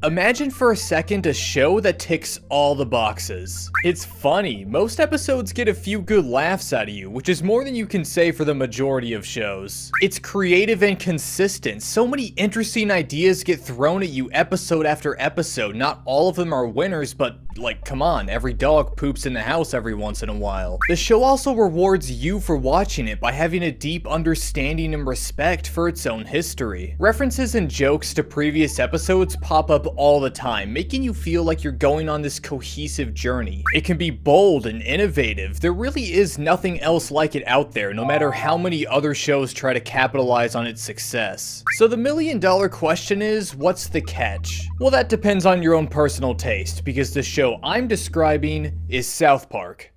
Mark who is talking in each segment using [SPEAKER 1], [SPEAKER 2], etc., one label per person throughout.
[SPEAKER 1] Imagine for a second a show that ticks all the boxes. It's funny, most episodes get a few good laughs out of you, which is more than you can say for the majority of shows. It's creative and consistent, so many interesting ideas get thrown at you episode after episode. Not all of them are winners, but like, come on, every dog poops in the house every once in a while. The show also rewards you for watching it by having a deep understanding and respect for its own history. References and jokes to previous episodes pop up all the time, making you feel like you're going on this cohesive journey. It can be bold and innovative. There really is nothing else like it out there, no matter how many other shows try to capitalize on its success. So the million-dollar question is, what's the catch? Well, that depends on your own personal taste, because the show I'm describing is South Park.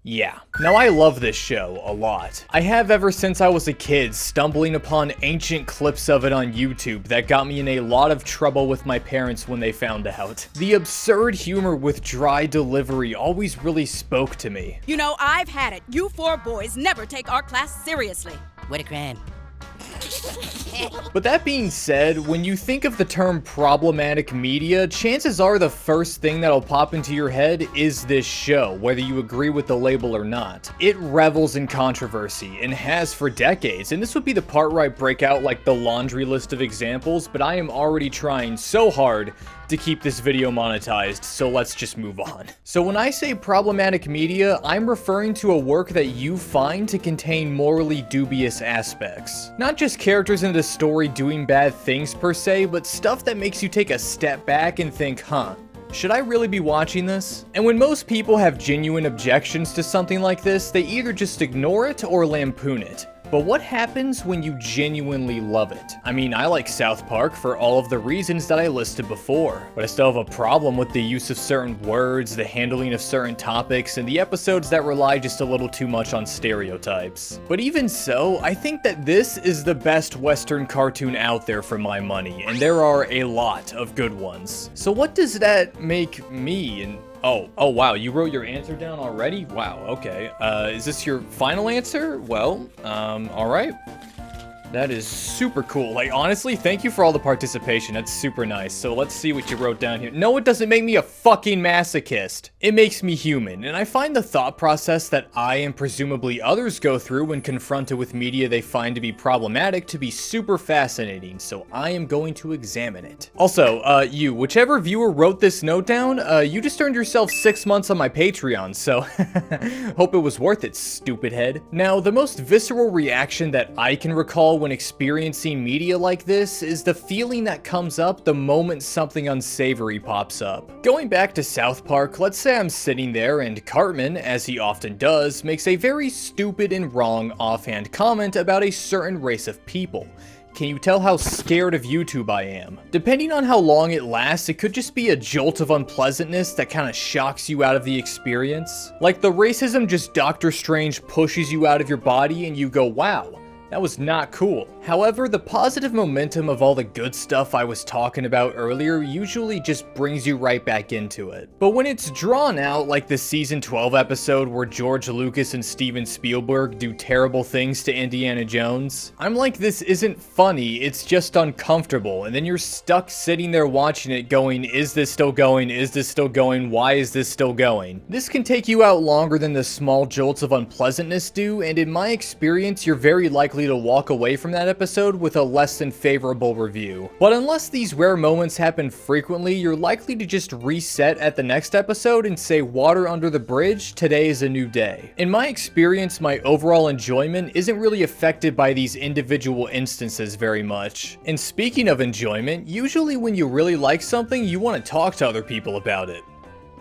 [SPEAKER 1] Yeah. Now I love this show a lot. I have ever since I was a kid, stumbling upon ancient clips of it on YouTube that got me in a lot of trouble with my parents when they found out. The absurd humor with dry delivery always really spoke to me.
[SPEAKER 2] You know, I've had it. You four boys never take our class seriously.
[SPEAKER 3] What a crime.
[SPEAKER 1] But that being said, when you think of the term problematic media, chances are the first thing that'll pop into your head is this show, whether you agree with the label or not. It revels in controversy, and has for decades, and this would be the part where I break out like the laundry list of examples, but I am already trying so hard to keep this video monetized, so let's just move on. So when I say problematic media, I'm referring to a work that you find to contain morally dubious aspects. Not just characters in the story doing bad things per se, but stuff that makes you take a step back and think, huh, should I really be watching this? And when most people have genuine objections to something like this, they either just ignore it or lampoon it. But what happens when you genuinely love it? I mean, I like South Park for all of the reasons that I listed before, but I still have a problem with the use of certain words, the handling of certain topics, and the episodes that rely just a little too much on stereotypes. But even so, I think that this is the best Western cartoon out there for my money, and there are a lot of good ones. So what does that make me? And Oh wow, you wrote your answer down already? Wow, okay. Is this your final answer? Well, alright. That is super cool. Like, honestly, thank you for all the participation. That's super nice. So let's see what you wrote down here. No, it doesn't make me a fucking masochist. It makes me human. And I find the thought process that I and presumably others go through when confronted with media they find to be problematic to be super fascinating. So I am going to examine it. Also, whichever viewer wrote this note down, you just earned yourself 6 months on my Patreon. So hope it was worth it, stupid head. Now, the most visceral reaction that I can recall when experiencing media like this is the feeling that comes up the moment something unsavory pops up. Going back to South Park, let's say I'm sitting there and Cartman, as he often does, makes a very stupid and wrong offhand comment about a certain race of people. Can you tell how scared of YouTube I am? Depending on how long it lasts, it could just be a jolt of unpleasantness that kind of shocks you out of the experience. Like the racism just Doctor Strange pushes you out of your body and you go, wow, that was not cool. However, the positive momentum of all the good stuff I was talking about earlier usually just brings you right back into it. But when it's drawn out like the season 12 episode where George Lucas and Steven Spielberg do terrible things to Indiana Jones, I'm like, this isn't funny, it's just uncomfortable, and then you're stuck sitting there watching it going, is this still going? Is this still going? Why is this still going? This can take you out longer than the small jolts of unpleasantness do, and in my experience, you're very likely to walk away from that episode with a less than favorable review. But unless these rare moments happen frequently, you're likely to just reset at the next episode and say, water under the bridge, today is a new day. In my experience, my overall enjoyment isn't really affected by these individual instances very much. And speaking of enjoyment, usually when you really like something, you want to talk to other people about it.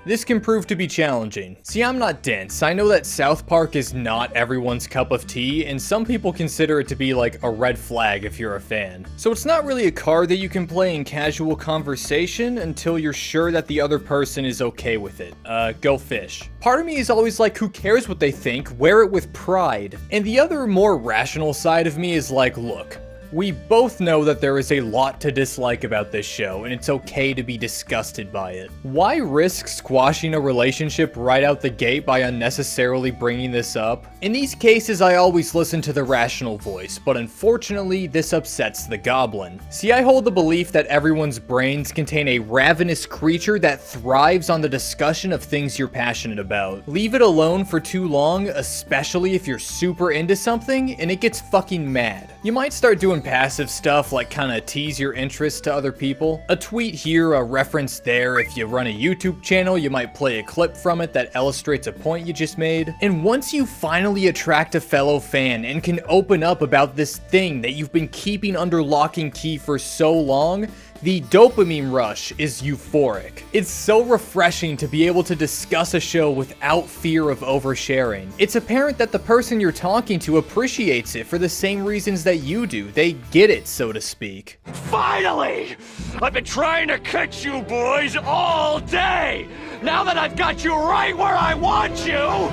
[SPEAKER 1] This can prove to be challenging. See, I'm not dense. I know that South Park is not everyone's cup of tea, and some people consider it to be like a red flag if you're a fan. So it's not really a card that you can play in casual conversation until you're sure that the other person is okay with it. Go fish. Part of me is always like, who cares what they think? Wear it with pride. And the other more rational side of me is like, look, We both know that there is a lot to dislike about this show, and it's okay to be disgusted by it. Why risk squashing a relationship right out the gate by unnecessarily bringing this up? In these cases, I always listen to the rational voice, but unfortunately, this upsets the goblin. See, I hold the belief that everyone's brains contain a ravenous creature that thrives on the discussion of things you're passionate about. Leave it alone for too long, especially if you're super into something, and it gets fucking mad. You might start doing passive stuff like kinda tease your interest to other people. A tweet here, a reference there. If you run a YouTube channel, you might play a clip from it that illustrates a point you just made. And once you finally attract a fellow fan and can open up about this thing that you've been keeping under lock and key for so long, the dopamine rush is euphoric. It's so refreshing to be able to discuss a show without fear of oversharing. It's apparent that the person you're talking to appreciates it for the same reasons that you do. They get it, so to speak.
[SPEAKER 3] Finally! I've been trying to catch you boys all day! Now that I've got you right where I want you!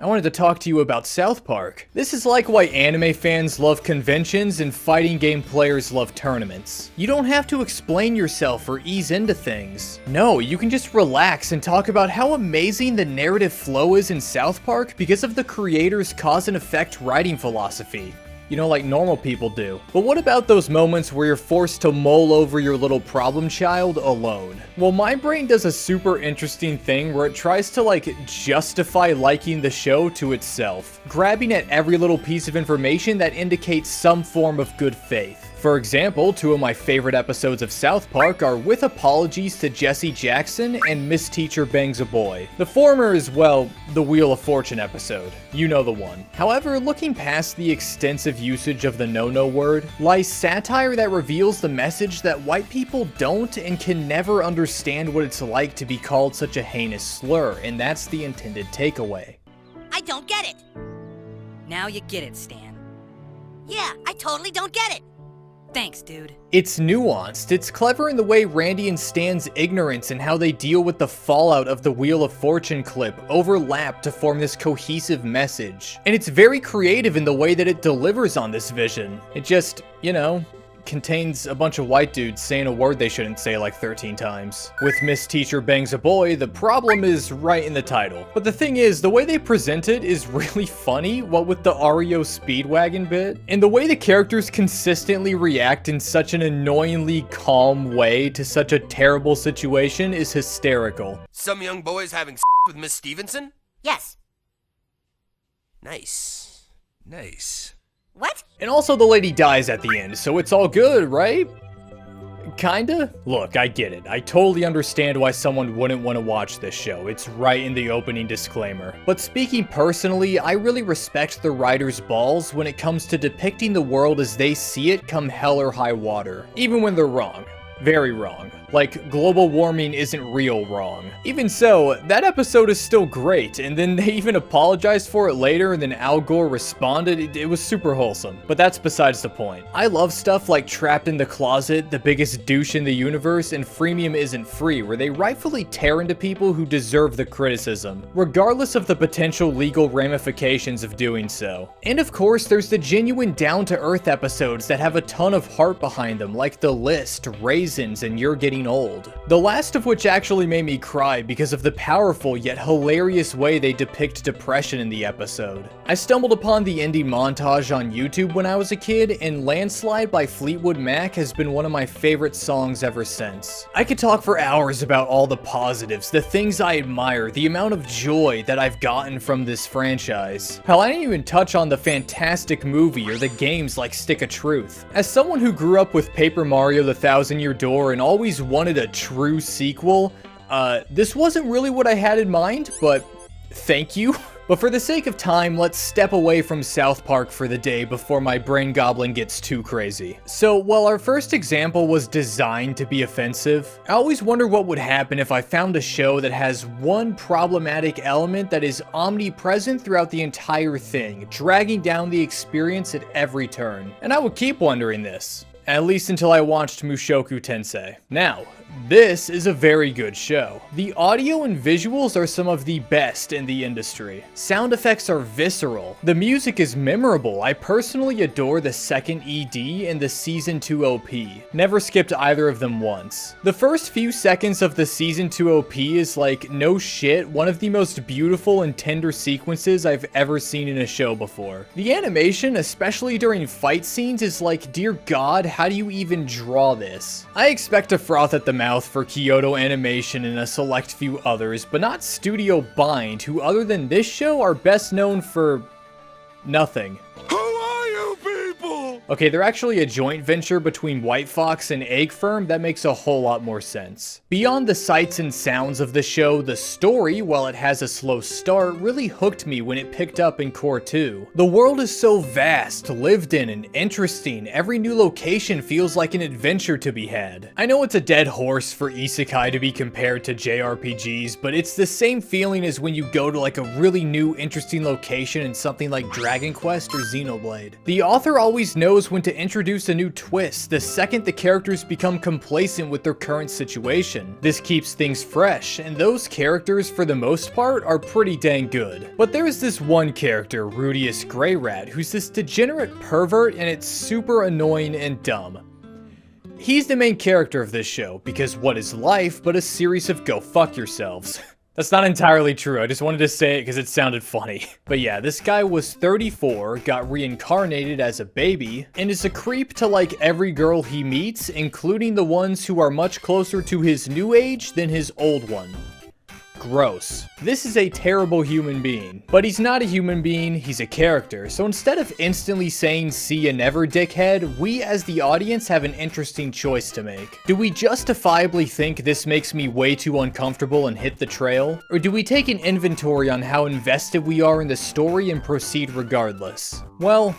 [SPEAKER 1] I wanted to talk to you about South Park. This is like why anime fans love conventions and fighting game players love tournaments. You don't have to explain yourself or ease into things. No, you can just relax and talk about how amazing the narrative flow is in South Park because of the creator's cause and effect writing philosophy. You know, like normal people do. But what about those moments where you're forced to mull over your little problem child alone? Well, my brain does a super interesting thing where it tries to justify liking the show to itself, grabbing at every little piece of information that indicates some form of good faith. For example, two of my favorite episodes of South Park are With Apologies to Jesse Jackson and Miss Teacher Bangs a Boy. The former is, well, the Wheel of Fortune episode. You know the one. However, looking past the extensive usage of the no-no word, lies satire that reveals the message that white people don't and can never understand what it's like to be called such a heinous slur, and that's the intended takeaway.
[SPEAKER 4] I don't get it.
[SPEAKER 5] Now you get it, Stan.
[SPEAKER 4] Yeah, I totally don't get it.
[SPEAKER 5] Thanks, dude.
[SPEAKER 1] It's nuanced. It's clever in the way Randy and Stan's ignorance and how they deal with the fallout of the Wheel of Fortune clip overlap to form this cohesive message. And it's very creative in the way that it delivers on this vision. It just, you know, contains a bunch of white dudes saying a word they shouldn't say like 13 times. With Miss Teacher Bangs a Boy, the problem is right in the title. But the thing is, the way they present it is really funny, what with the REO Speedwagon bit. And the way the characters consistently react in such an annoyingly calm way to such a terrible situation is hysterical.
[SPEAKER 6] Some young boys having with Miss Stevenson?
[SPEAKER 4] Yes.
[SPEAKER 6] Nice. Nice.
[SPEAKER 4] What?
[SPEAKER 1] And also the lady dies at the end, so it's all good, right? Kinda? Look, I get it. I totally understand why someone wouldn't want to watch this show. It's right in the opening disclaimer. But speaking personally, I really respect the writer's balls when it comes to depicting the world as they see it come hell or high water. Even when they're wrong. Very wrong. Like, global warming isn't real wrong. Even so, that episode is still great, and then they even apologized for it later, and then Al Gore responded. It was super wholesome. But that's besides the point. I love stuff like Trapped in the Closet, The Biggest Douche in the Universe, and Freemium Isn't Free, where they rightfully tear into people who deserve the criticism, regardless of the potential legal ramifications of doing so. And of course, there's the genuine down-to-earth episodes that have a ton of heart behind them, like The List, Raisins, and You're Getting Old. The last of which actually made me cry because of the powerful yet hilarious way they depict depression in the episode. I stumbled upon the ending montage on YouTube when I was a kid, and Landslide by Fleetwood Mac has been one of my favorite songs ever since. I could talk for hours about all the positives, the things I admire, the amount of joy that I've gotten from this franchise. Hell, I didn't even touch on the fantastic movie or the games like Stick of Truth. As someone who grew up with Paper Mario: The Thousand-Year Door and always wanted a true sequel, this wasn't really what I had in mind, but thank you. But for the sake of time, let's step away from South Park for the day before my brain goblin gets too crazy. So, while our first example was designed to be offensive, I always wonder what would happen if I found a show that has one problematic element that is omnipresent throughout the entire thing, dragging down the experience at every turn. And I would keep wondering this. At least until I watched Mushoku Tensei. Now, This is a very good show. The audio and visuals are some of the best in the industry. Sound effects are visceral. The music is memorable. I personally adore the second ED and the Season 2 OP. Never skipped either of them once. The first few seconds of the Season 2 OP is like, no shit, one of the most beautiful and tender sequences I've ever seen in a show before. The animation, especially during fight scenes, is like, dear God, how do you even draw this? I expect to froth at the mouth for Kyoto Animation and a select few others, but not Studio Bind, who other than this show are best known for nothing.
[SPEAKER 6] Who are you people?
[SPEAKER 1] Okay, they're actually a joint venture between White Fox and Egg Firm. That makes a whole lot more sense. Beyond the sights and sounds of the show, the story, while it has a slow start, really hooked me when it picked up in Core 2. The world is so vast, lived in, and interesting. Every new location feels like an adventure to be had. I know it's a dead horse for isekai to be compared to JRPGs, but it's the same feeling as when you go to like a really new, interesting location in something like Dragon Quest or Xenoblade. The author always knows when to introduce a new twist the second the characters become complacent with their current situation. This keeps things fresh, and those characters, for the most part, are pretty dang good. But there's this one character, Rudius Greyrat, who's this degenerate pervert, and it's super annoying and dumb. He's the main character of this show, because what is life but a series of go fuck yourselves? That's not entirely true, I just wanted to say it because it sounded funny. But yeah, this guy was 34, got reincarnated as a baby, and is a creep to like every girl he meets, including the ones who are much closer to his new age than his old one. Gross. This is a terrible human being. But he's not a human being, he's a character. So instead of instantly saying see ya never dickhead, we as the audience have an interesting choice to make. Do we justifiably think this makes me way too uncomfortable and hit the trail? Or do we take an inventory on how invested we are in the story and proceed regardless? Well,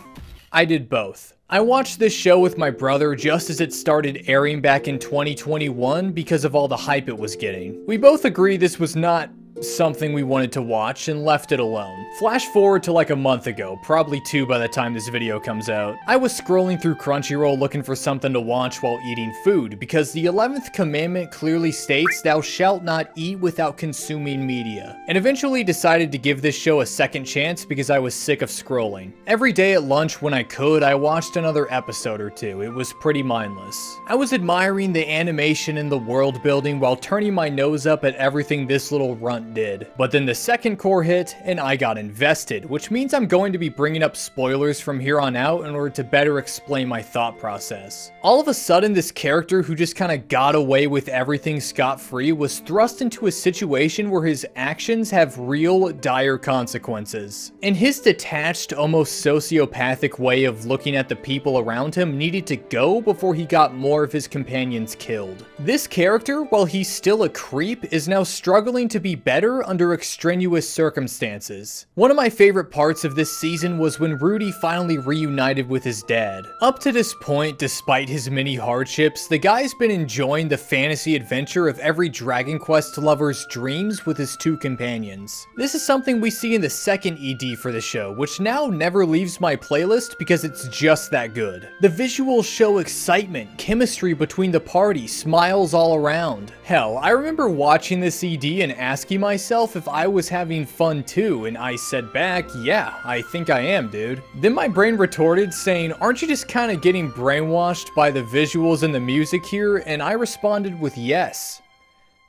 [SPEAKER 1] I did both. I watched this show with my brother just as it started airing back in 2021 because of all the hype it was getting. We both agreed this was not something we wanted to watch and left it alone. Flash forward to like a month ago, probably 2 by the time this video comes out. I was scrolling through Crunchyroll looking for something to watch while eating food because the 11th commandment clearly states thou shalt not eat without consuming media, and eventually decided to give this show a second chance because I was sick of scrolling. Every day at lunch when I could, I watched another episode or two. It was pretty mindless. I was admiring the animation and the world building while turning my nose up at everything this little runt did. But then the second core hit, and I got invested, which means I'm going to be bringing up spoilers from here on out in order to better explain my thought process. All of a sudden, this character who just kinda got away with everything scot-free was thrust into a situation where his actions have real, dire consequences. And his detached, almost sociopathic way of looking at the people around him needed to go before he got more of his companions killed. This character, while he's still a creep, is now struggling to be better under extraneous circumstances. One of my favorite parts of this season was when Rudy finally reunited with his dad. Up to this point, despite his many hardships, the guy's been enjoying the fantasy adventure of every Dragon Quest lover's dreams with his 2 companions. This is something we see in the second ED for the show, which now never leaves my playlist because it's just that good. The visuals show excitement, chemistry between the party, smiles all around. Hell, I remember watching this ED and asking myself if I was having fun too, and I said back, yeah, I think I am, dude. Then my brain retorted saying, aren't you just kinda getting brainwashed by the visuals and the music here? And I responded with yes.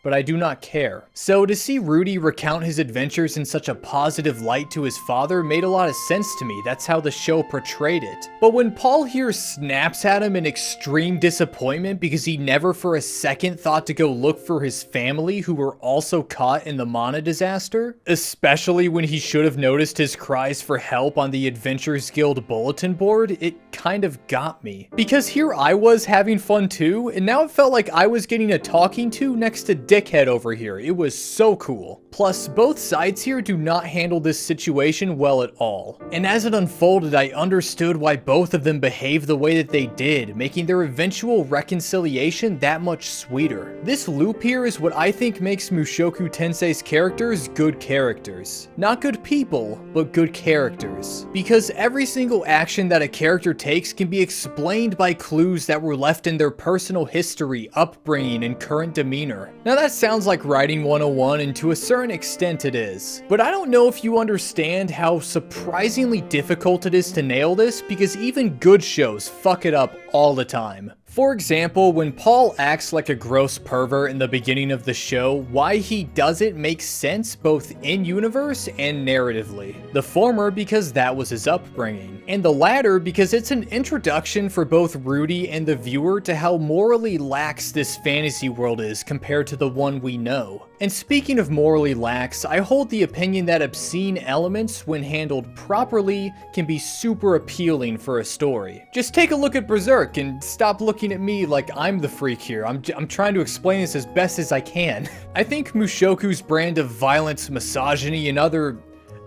[SPEAKER 1] But I do not care. So to see Rudy recount his adventures in such a positive light to his father made a lot of sense to me. That's how the show portrayed it. But when Paul here snaps at him in extreme disappointment because he never for a second thought to go look for his family who were also caught in the Mana disaster, especially when he should have noticed his cries for help on the Adventures Guild bulletin board, it kind of got me. Because here I was having fun too, and now it felt like I was getting a talking to next to dickhead over here. It was so cool. Plus, both sides here do not handle this situation well at all. And as it unfolded, I understood why both of them behaved the way that they did, making their eventual reconciliation that much sweeter. This loop here is what I think makes Mushoku Tensei's characters good characters. Not good people, but good characters. Because every single action that a character takes can be explained by clues that were left in their personal history, upbringing, and current demeanor. Now that sounds like writing 101, and to a certain extent it is. But I don't know if you understand how surprisingly difficult it is to nail this, because even good shows fuck it up all the time. For example, when Paul acts like a gross pervert in the beginning of the show, why he does it makes sense both in-universe and narratively. The former because that was his upbringing, and the latter because it's an introduction for both Rudy and the viewer to how morally lax this fantasy world is compared to the one we know. And speaking of morally lax, I hold the opinion that obscene elements, when handled properly, can be super appealing for a story. Just take a look at Berserk and stop looking at me like I'm the freak here. I'm trying to explain this as best as I can. I think Mushoku's brand of violence, misogyny, and other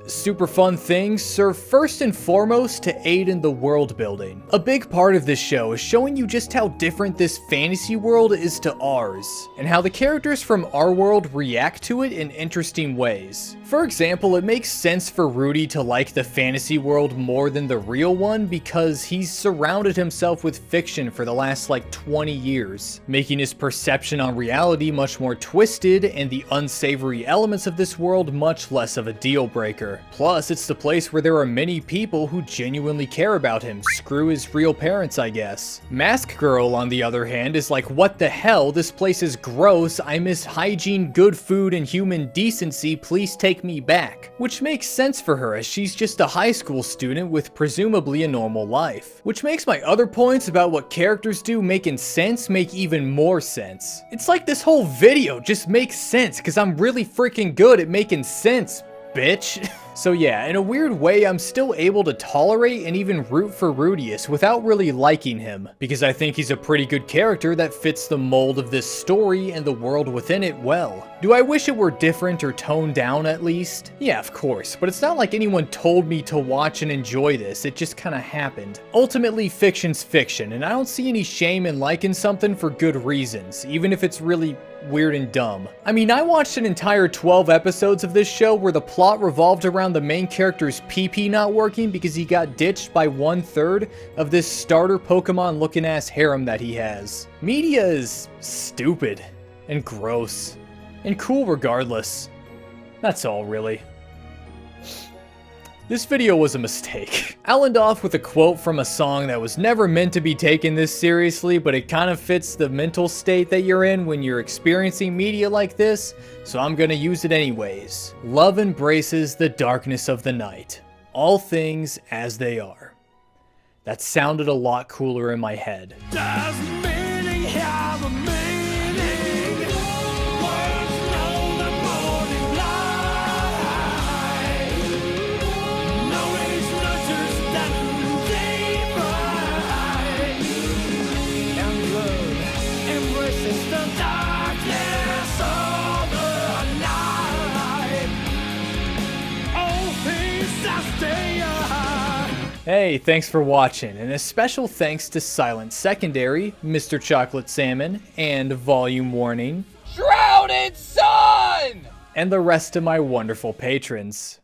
[SPEAKER 1] super fun things serve first and foremost to aid in the world building. A big part of this show is showing you just how different this fantasy world is to ours, and how the characters from our world react to it in interesting ways. For example, it makes sense for Rudy to like the fantasy world more than the real one because he's surrounded himself with fiction for the last like 20 years, making his perception on reality much more twisted and the unsavory elements of this world much less of a deal breaker. Plus, it's the place where there are many people who genuinely care about him. Screw his real parents, I guess. Mask Girl, on the other hand, is like, what the hell, this place is gross, I miss hygiene, good food, and human decency, please take me back. Which makes sense for her, as she's just a high school student with presumably a normal life. Which makes my other points about what characters do making sense make even more sense. It's like this whole video just makes sense, because I'm really freaking good at making sense, bitch. So yeah, in a weird way, I'm still able to tolerate and even root for Rudius without really liking him, because I think he's a pretty good character that fits the mold of this story and the world within it well. Do I wish it were different or toned down at least? Yeah, of course, but it's not like anyone told me to watch and enjoy this, it just kinda happened. Ultimately, fiction's fiction, and I don't see any shame in liking something for good reasons, even if it's really weird and dumb. I mean, I watched an entire 12 episodes of this show where the plot revolved around the main character's PP not working because he got ditched by 1/3 of this starter Pokemon looking ass harem that he has. Media is stupid and gross and cool regardless. That's all really. This video was a mistake. I'll end off with a quote from a song that was never meant to be taken this seriously, but it kind of fits the mental state that you're in when you're experiencing media like this, so I'm gonna use it anyways. Love embraces the darkness of the night. All things as they are. That sounded a lot cooler in my head.
[SPEAKER 6] Does meaning have a meaning? Words know the morning light. Knowledge nurtures that divine. And love embraces the darkness of the night. All things as they are.
[SPEAKER 1] Hey, thanks for watching, and a special thanks to Silent Secondary, Mr. Chocolate Salmon, and Volume Warning,
[SPEAKER 7] Shrouded Sun!
[SPEAKER 1] and the rest of my wonderful patrons.